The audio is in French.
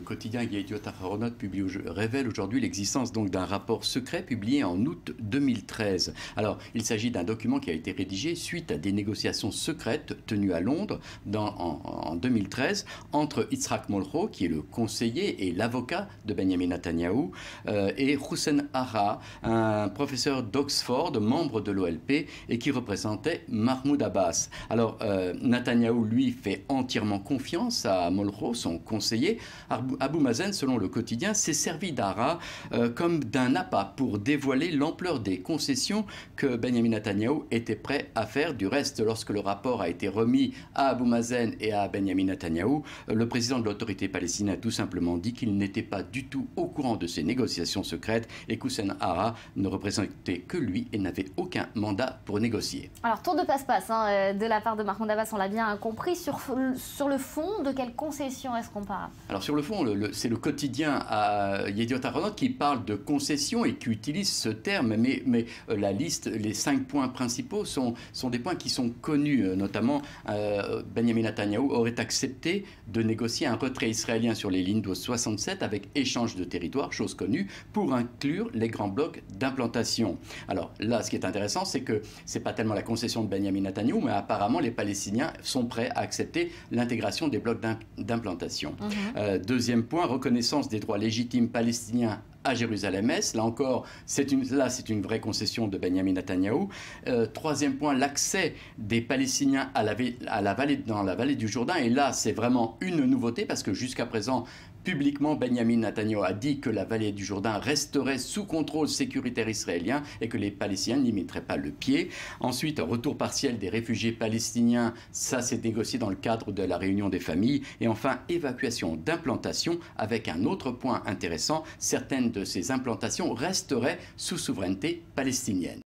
quotidien Yediot Ahronoth révèle aujourd'hui l'existence donc d'un rapport secret publié en août 2013. Alors, il s'agit d'un document qui a été rédigé suite à des négociations secrètes tenues à Londres en 2013 entre Yitzhak Molcho, qui est le conseiller et l'avocat de Benjamin Netanyahou, et Hussein Hara, un professeur d'Oxford, membre de l'OLP et qui représentait Mahmoud Abbas. Alors, Netanyahou, lui, fait entièrement confiance à Molcho, son conseiller. Abou Mazen, selon le quotidien, s'est servi d'Hara comme d'un appât pour dévoiler l'ampleur des concessions que Benjamin Netanyahou était prêt à faire. Du reste, lorsque le rapport a été remis à Abou Mazen et à Benjamin Netanyahou, le président de l'autorité palestinienne a tout simplement dit qu'il n'était pas du tout au courant de ces négociations secrètes et qu'Hussein Hara ne représentait que lui et n'avait aucun mandat pour négocier. Alors, tour de passe-passe de la part de Mahmoud Abbas, on l'a bien compris. Sur le fond, de quelles concessions est-ce qu'on parle? Alors, sur le fond, c'est le quotidien à Yediot Ahronoth qui parle de concessions et qui utilise ce terme, mais la liste, les 5 points principaux sont des points qui sont connus, notamment Benjamin Netanyahou aurait accepté de négocier un retrait israélien sur les lignes d'Ouest 67 avec échange de territoire, chose connue, pour inclure les grands blocs d'implantation. Alors là, ce qui est intéressant, c'est que ce n'est pas tellement la concession de Benjamin Netanyahou, mais apparemment les Palestiniens sont prêts à accepter l'intégration des blocs d'implantation. Deuxième point, reconnaissance des droits légitimes palestiniens à Jérusalem-Est. Là encore, c'est une vraie concession de Benjamin Netanyahou. Troisième point, l'accès des Palestiniens dans la vallée du Jourdain. Et là, c'est vraiment une nouveauté parce que jusqu'à présent, publiquement, Benjamin Netanyahou a dit que la vallée du Jourdain resterait sous contrôle sécuritaire israélien et que les Palestiniens n'y mettraient pas le pied. Ensuite, retour partiel des réfugiés palestiniens, ça s'est négocié dans le cadre de la réunion des familles. Et enfin, évacuation d'implantations avec un autre point intéressant, certaines de ces implantations resteraient sous souveraineté palestinienne.